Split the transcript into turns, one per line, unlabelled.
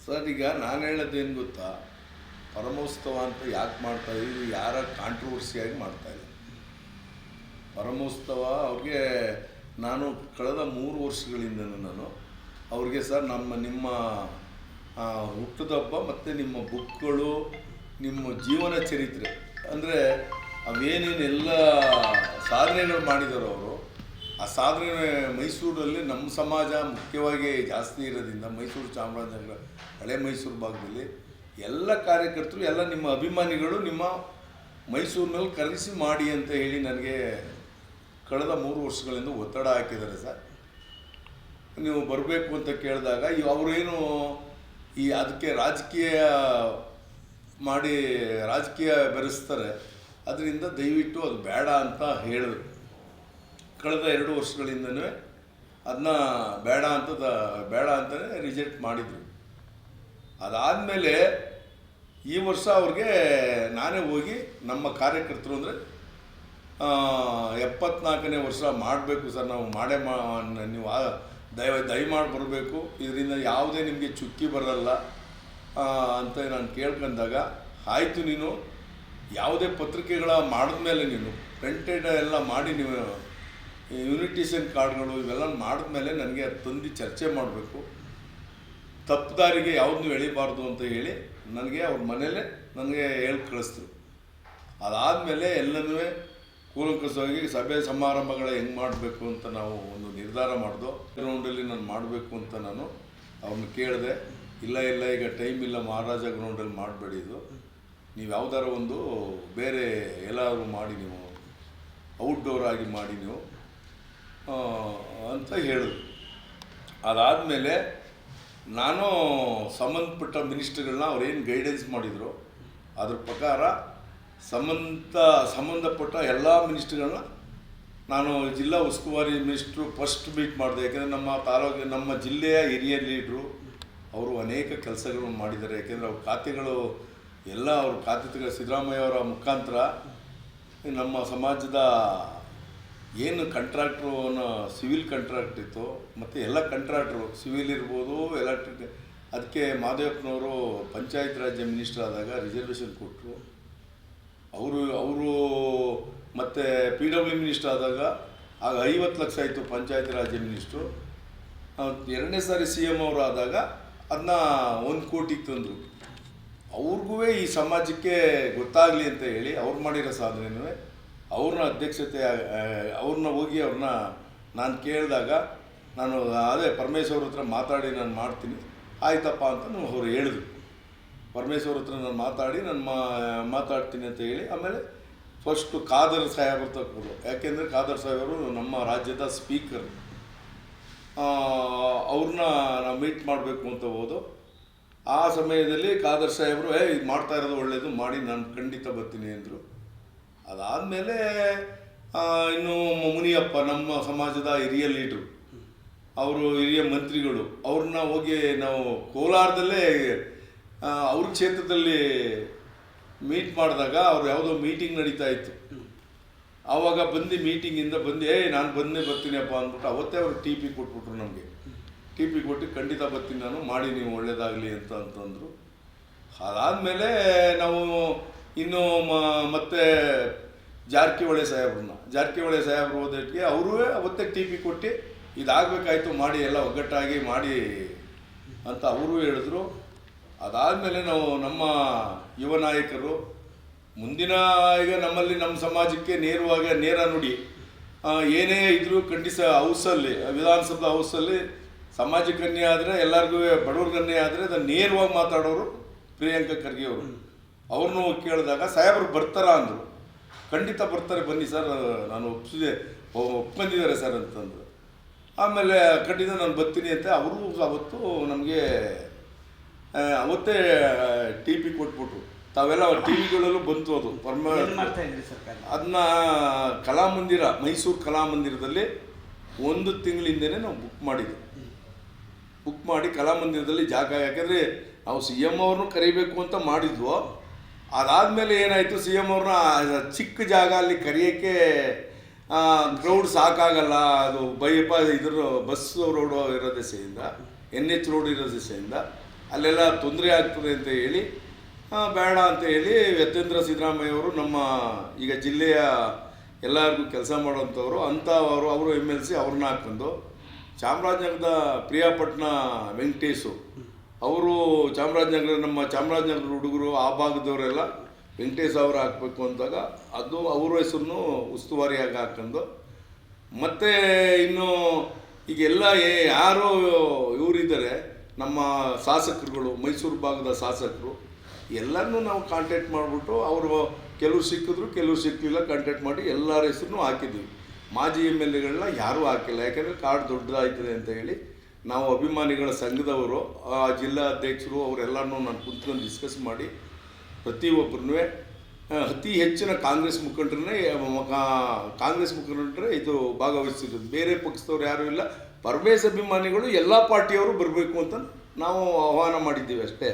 Sir ಈಗ ನಾನು ಹೇಳೋದೇನು ಗೊತ್ತಾ, ಪರಮೋತ್ಸವ ಅಂತ ಯಾಕೆ ಮಾಡ್ತಾಯಿದ್ದೀವಿ, ಯಾರ ಕಾಂಟ್ರವರ್ಸಿಯಾಗಿ ಮಾಡ್ತಾಯಿಲ್ಲ. ಪರಮೋತ್ಸವ ಅವ್ರಿಗೆ ನಾನು ಕಳೆದ 3 ವರ್ಷಗಳಿಂದ ನಾನು ಅವ್ರಿಗೆ ಸರ್ ನಿಮ್ಮ ಹುಟ್ಟುಹಬ್ಬ ಮತ್ತು ನಿಮ್ಮ ಬುಕ್ಗಳು, ನಿಮ್ಮ ಜೀವನ ಚರಿತ್ರೆ ಅಂದರೆ ಅವೇನೇನೆಲ್ಲ ಸಾಧನೆಗಳು ಮಾಡಿದಾರೋ ಅವರು, ಆ ಸಾಧನೆ ಮೈಸೂರಲ್ಲಿ ನಮ್ಮ ಸಮಾಜ ಮುಖ್ಯವಾಗಿ ಜಾಸ್ತಿ ಇರೋದ್ರಿಂದ ಮೈಸೂರು ಚಾಮರಾಜನಗರ ಹಳೆ ಮೈಸೂರು ಭಾಗದಲ್ಲಿ ಎಲ್ಲ ಕಾರ್ಯಕರ್ತರು ಎಲ್ಲ ನಿಮ್ಮ ಅಭಿಮಾನಿಗಳು ನಿಮ್ಮ ಮೈಸೂರಿನಲ್ಲಿ ಕರೆಸಿ ಮಾಡಿ ಅಂತ ಹೇಳಿ ನನಗೆ ಕಳೆದ 3 ವರ್ಷಗಳಿಂದ ಒತ್ತಡ ಹಾಕಿದ್ದಾರೆ ಸರ್. ನೀವು ಬರಬೇಕು ಅಂತ ಕೇಳಿದಾಗ ಅವರೇನು ಅದಕ್ಕೆ ರಾಜಕೀಯ ಬೆರೆಸ್ತಾರೆ, ಅದರಿಂದ ದಯವಿಟ್ಟು ಅದು ಬೇಡ ಅಂತ ಹೇಳಿದ್ರು. ಕಳೆದ 2 ವರ್ಷಗಳಿಂದಲೇ ಅದನ್ನ ಬೇಡ ಅಂತಲೇ ರಿಜೆಕ್ಟ್ ಮಾಡಿದರು. ಅದಾದಮೇಲೆ ಈ ವರ್ಷ ಅವ್ರಿಗೆ ನಾನೇ ಹೋಗಿ ನಮ್ಮ ಕಾರ್ಯಕರ್ತರು ಅಂದರೆ 74ನೇ ವರ್ಷ ಮಾಡಬೇಕು ಸರ್, ನಾವು ನೀವು ದಯಮಾಡಿ ಬರಬೇಕು, ಇದರಿಂದ ಯಾವುದೇ ನಿಮಗೆ ಚುಕ್ಕಿ ಬರಲ್ಲ ಅಂತ ನಾನು ಕೇಳ್ಕೊಂಡಾಗ, ಆಯಿತು ನೀನು ಯಾವುದೇ ಪತ್ರಿಕೆಗಳ ಮಾಡಿದ್ಮೇಲೆ ನೀನು ಪ್ರಿಂಟೆಡ್ ಎಲ್ಲ ಮಾಡಿ ನೀವು ಇನ್ವಿಟೇಷನ್ ಕಾರ್ಡ್ಗಳು ಇವೆಲ್ಲ ಮಾಡಿದ್ಮೇಲೆ ನನಗೆ ತಂದು ಚರ್ಚೆ ಮಾಡಬೇಕು, ತಪ್ಪು ದಾರಿಗೆ ಯಾವುದನ್ನೂ ಎಳಿಬಾರ್ದು ಅಂತ ಹೇಳಿ ನನಗೆ ಅವ್ರ ಮನೇಲೆ ನನಗೆ ಹೇಳಿ ಕಳಿಸ್ತು. ಅದಾದಮೇಲೆ ಎಲ್ಲನೂ ಕೂಲಂಕಷವಾಗಿ ಸಭೆ ಸಮಾರಂಭಗಳ ಹೆಂಗೆ ಮಾಡಬೇಕು ಅಂತ ನಾವು ಒಂದು ನಿರ್ಧಾರ ಮಾಡಿದೋ. ಗ್ರೌಂಡಲ್ಲಿ ನಾನು ಮಾಡಬೇಕು ಅಂತ ನಾನು ಅವ್ರನ್ನ ಕೇಳಿದೆ. ಇಲ್ಲ ಈಗ ಟೈಮ್ ಇಲ್ಲ, ಮಹಾರಾಜ ಗ್ರೌಂಡಲ್ಲಿ ಮಾಡಬೇಡಿ, ಇದು ನೀವು ಯಾವುದಾರ ಒಂದು ಬೇರೆ ಎಲ್ಲಾದರೂ ಮಾಡಿ, ನೀವು ಔಟ್ಡೋರ್ ಆಗಿ ಮಾಡಿ ನೀವು ಅಂತ ಹೇಳಿದ್ರು. ಅದಾದಮೇಲೆ ನಾನು ಸಂಬಂಧಪಟ್ಟ ಮಿನಿಸ್ಟ್ರುಗಳನ್ನ ಅವ್ರೇನು ಗೈಡೆನ್ಸ್ ಮಾಡಿದರು ಅದ್ರ ಪ್ರಕಾರ ಸಂಬಂಧಪಟ್ಟ ಎಲ್ಲ ಮಿನಿಸ್ಟ್ರುಗಳನ್ನ ನಾನು ಜಿಲ್ಲಾ ಉಸ್ತುವಾರಿ ಮಿನಿಸ್ಟ್ರು ಫಸ್ಟ್ ಮೀಟ್ ಮಾಡಿದೆ. ಯಾಕೆಂದರೆ ನಮ್ಮ ಜಿಲ್ಲೆಯ ಹಿರಿಯ ಲೀಡ್ರು ಅವರು ಅನೇಕ ಕೆಲಸಗಳನ್ನು ಮಾಡಿದ್ದಾರೆ. ಯಾಕೆಂದರೆ ಅವ್ರ ಖಾತೆಗಳು ಎಲ್ಲ ಅವ್ರ ಖಾತೆ ಸಿದ್ದರಾಮಯ್ಯ ಅವರ ಮುಖಾಂತರ ನಮ್ಮ ಸಮಾಜದ ಏನು ಕಾಂಟ್ರಾಕ್ಟ್ರು ಸಿವಿಲ್ ಕಾಂಟ್ರಾಕ್ಟ್ ಇತ್ತು, ಮತ್ತು ಎಲ್ಲ ಕಾಂಟ್ರಾಕ್ಟ್ರು ಸಿವಿಲ್ ಇರ್ಬೋದು, ಎಲೆಕ್ಟ್ರಿಕ್, ಅದಕ್ಕೆ ಮಾದೇವಪ್ಪನವರು ಪಂಚಾಯತ್ ರಾಜ್ಯ ಮಿನಿಸ್ಟರ್ ಆದಾಗ ರಿಸರ್ವೇಷನ್ ಕೊಟ್ಟರು. ಅವರು ಮತ್ತು PW ಮಿನಿಸ್ಟರ್ ಆದಾಗ ಆಗ 50 ಲಕ್ಷ ಆಯಿತು ಪಂಚಾಯತ್ ರಾಜ್ಯ ಮಿನಿಸ್ಟ್ರು. 2ನೇ ಸಾರಿ CM ಅವರು ಆದಾಗ ಅದನ್ನ 1 ಕೋಟಿಗೆ ತಂದರು. ಅವ್ರಿಗೂ ಈ ಸಮಾಜಕ್ಕೆ ಗೊತ್ತಾಗಲಿ ಅಂತ ಹೇಳಿ ಅವ್ರು ಮಾಡಿರೋ ಸಾಧನೆಯೂ ಅವ್ರನ್ನ ಅವ್ರನ್ನ ಹೋಗಿ ನಾನು ಕೇಳಿದಾಗ, ನಾನು ಅದೇ ಪರಮೇಶ್ವರ್ ಹತ್ರ ಮಾತಾಡಿ ನಾನು ಮಾಡ್ತೀನಿ ಆಯ್ತಪ್ಪ ಅಂತ ಅವ್ರು ಹೇಳಿದ್ರು. ಪರಮೇಶ್ವರ್ ಹತ್ರ ನಾನು ಮಾತಾಡ್ತೀನಿ ಅಂತ ಹೇಳಿ ಆಮೇಲೆ ಫಸ್ಟು ಖಾದರ್ ಸಾಹೇಬ್ರ ತಕ್ಕೋದು. ಯಾಕೆಂದರೆ ಖಾದರ್ ಸಾಹೇಬರು ನಮ್ಮ ರಾಜ್ಯದ ಸ್ಪೀಕರ್, ಅವ್ರನ್ನ ನಾವು ಮೀಟ್ ಮಾಡಬೇಕು ಅಂತ ಹೋದು. ಆ ಸಮಯದಲ್ಲಿ ಖಾದರ್ ಸಾಹೇಬರು ಇದು ಮಾಡ್ತಾ ಇರೋದು ಒಳ್ಳೆಯದು, ಮಾಡಿ ನಾನು ಖಂಡಿತ ಬರ್ತೀನಿ ಅಂದರು. ಅದಾದಮೇಲೆ ಇನ್ನು ಮುನಿಯಪ್ಪ ನಮ್ಮ ಸಮಾಜದ ಹಿರಿಯ ಲೀಡ್ರು, ಅವರು ಹಿರಿಯ ಮಂತ್ರಿಗಳು, ಅವ್ರನ್ನ ಹೋಗಿ ನಾವು ಕೋಲಾರದಲ್ಲೇ ಅವ್ರ ಕ್ಷೇತ್ರದಲ್ಲಿ ಮೀಟ್ ಮಾಡಿದಾಗ ಅವ್ರು ಯಾವುದೋ ಮೀಟಿಂಗ್ ನಡೀತಾ ಇತ್ತು. ಆವಾಗ ಮೀಟಿಂಗಿಂದ ನಾನು ಬರ್ತೀನಿಯಪ್ಪ ಅಂದ್ಬಿಟ್ಟು ಅವತ್ತೇ ಅವರು TP ಕೊಟ್ಬಿಟ್ರು. ನಮಗೆ TP ಕೊಟ್ಟು ಖಂಡಿತ ಬರ್ತೀನಿ ನಾನು, ಮಾಡಿ ನೀವು ಒಳ್ಳೆಯದಾಗಲಿ ಅಂತಂದರು. ಅದಾದಮೇಲೆ ನಾವು ಇನ್ನು ಮತ್ತೆ ಜಾರಕಿಹೊಳಿ ಸಾಹೇಬ್ರು ಹೋದಕ್ಕೆ ಅವರು ಅವತ್ತೇ TP ಕೊಟ್ಟು ಇದಾಗಬೇಕಾಯ್ತು, ಮಾಡಿ ಎಲ್ಲ ಒಗ್ಗಟ್ಟಾಗಿ ಮಾಡಿ ಅಂತ ಅವರು ಹೇಳಿದ್ರು. ಅದಾದಮೇಲೆ ನಾವು ನಮ್ಮ ಯುವ ನಾಯಕರು ಮುಂದಿನ ಈಗ ನಮ್ಮ ಸಮಾಜಕ್ಕೆ ನೇರ ನುಡಿ ಏನೇ ಇದ್ರೂ ಹೌಸಲ್ಲಿ, ವಿಧಾನಸಭಾ ಹೌಸಲ್ಲಿ ಸಮಾಜಕ್ಕೆ ಅನ್ಯಾಯ ಆದರೆ, ಎಲ್ಲರಿಗೂ ಬಡವ್ರಿಗೆ ಅನ್ಯಾಯ ಆದರೆ ಅದನ್ನು ನೇರವಾಗಿ ಮಾತಾಡೋರು ಪ್ರಿಯಾಂಕಾ ಖರ್ಗೆ ಅವರು. ಅವ್ರನ್ನೂ ಕೇಳಿದಾಗ ಸಾಹೇಬರು ಬರ್ತಾರಾ ಅಂದರು. ಖಂಡಿತ ಬರ್ತಾರೆ, ಬನ್ನಿ ಸರ್, ನಾನು ಒಪ್ಕೊಂಡಿದ್ದಾರೆ ಸರ್ ಅಂತಂದರು. ಆಮೇಲೆ ಖಂಡಿತ ನಾನು ಬರ್ತೀನಿ ಅಂತ ಅವರು ಅವತ್ತು ನಮಗೆ ಅವತ್ತೇ TP ಕೊಟ್ಬಿಟ್ರು. ತಾವೆಲ್ಲ TVಗಳಲ್ಲೂ ಬಂತು. ಅದು ಅದನ್ನ ಮೈಸೂರು ಕಲಾಮಂದಿರದಲ್ಲಿ 1 ತಿಂಗಳಿಂದನೇ ನಾವು ಬುಕ್ ಮಾಡಿ ಕಲಾಮಂದಿರದಲ್ಲಿ ಜಾಗ, ಯಾಕೆಂದರೆ ನಾವು CM ಅವ್ರನ್ನೂ ಕರಿಬೇಕು ಅಂತ ಮಾಡಿದ್ವು. ಅದಾದಮೇಲೆ ಏನಾಯಿತು, CM ಅವ್ರನ್ನ ಚಿಕ್ಕ ಜಾಗ ಅಲ್ಲಿ ಕರೆಯೋಕ್ಕೆ ಕ್ರೌಡ್ ಸಾಕಾಗಲ್ಲ, ಅದು ಬಸ್ ರೋಡು ಇರೋ ದೆಸೆಯಿಂದ NH ರೋಡ್ ಇರೋ ದೆಸೆಯಿಂದ ಅಲ್ಲೆಲ್ಲ ತೊಂದರೆ ಆಗ್ತದೆ ಅಂತ ಹೇಳಿ ಬೇಡ ಅಂತ ಹೇಳಿ ಯತೀಂದ್ರ ಸಿದ್ದರಾಮಯ್ಯವರು ನಮ್ಮ ಈಗ ಜಿಲ್ಲೆಯ ಎಲ್ಲರಿಗೂ ಕೆಲಸ ಮಾಡೋಂಥವ್ರು ಅವರು MLC ಅವ್ರನ್ನ ಹಾಕೊಂಡು ಚಾಮರಾಜನಗರದ ಪ್ರಿಯಾಪಟ್ಟಣ ವೆಂಕಟೇಶು ಅವರು ನಮ್ಮ ಚಾಮರಾಜನಗರ ಹುಡುಗರು ಆ ಭಾಗದವರೆಲ್ಲ ವೆಂಕಟೇಶ್ ಅವರು ಹಾಕಬೇಕು ಅಂದಾಗ ಅದು ಅವ್ರ ಹೆಸರನ್ನು ಉಸ್ತುವಾರಿಯಾಗಿ ಹಾಕೊಂಡು ಮತ್ತು ಇನ್ನು ಈಗೆಲ್ಲ ಯಾರು ಇವರಿದ್ದಾರೆ ನಮ್ಮ ಶಾಸಕರುಗಳು ಮೈಸೂರು ಭಾಗದ ಶಾಸಕರು ಎಲ್ಲರನ್ನೂ ನಾವು ಕಾಂಟ್ಯಾಕ್ಟ್ ಮಾಡಿಬಿಟ್ಟು ಅವರು ಕೆಲವ್ರು ಸಿಕ್ಕಿದ್ರು ಕೆಲವ್ರು ಸಿಕ್ಕಲಿಲ್ಲ ಕಾಂಟ್ಯಾಕ್ಟ್ ಮಾಡಿ ಎಲ್ಲರ ಹೆಸರನ್ನು ಹಾಕಿದ್ವಿ. ಮಾಜಿ MLAಗಳನ್ನ ಯಾರೂ ಹಾಕಿಲ್ಲ, ಯಾಕೆಂದರೆ ಕಾರ್ಡ್ ದೊಡ್ಡದಾಯ್ತದೆ ಅಂತ ಹೇಳಿ ನಾವು ಅಭಿಮಾನಿಗಳ ಸಂಘದವರು ಜಿಲ್ಲಾ ಅಧ್ಯಕ್ಷರು ಅವರೆಲ್ಲರನ್ನೂ ನಾನು ಕುಂತ್ಕೊಂಡು ಡಿಸ್ಕಸ್ ಮಾಡಿ ಪ್ರತಿಯೊಬ್ಬರನ್ನೂ ಅತಿ ಹೆಚ್ಚಿನ ಕಾಂಗ್ರೆಸ್ ಮುಖಂಡರೇ ಇದು ಭಾಗವಹಿಸಿರೋದು. ಬೇರೆ ಪಕ್ಷದವ್ರು ಯಾರೂ ಇಲ್ಲ, ಪರಮೇಶ್ ಅಭಿಮಾನಿಗಳು ಎಲ್ಲ ಪಾರ್ಟಿಯವರು ಬರಬೇಕು ಅಂತ ನಾವು ಆಹ್ವಾನ ಮಾಡಿದ್ದೀವಿ ಅಷ್ಟೇ.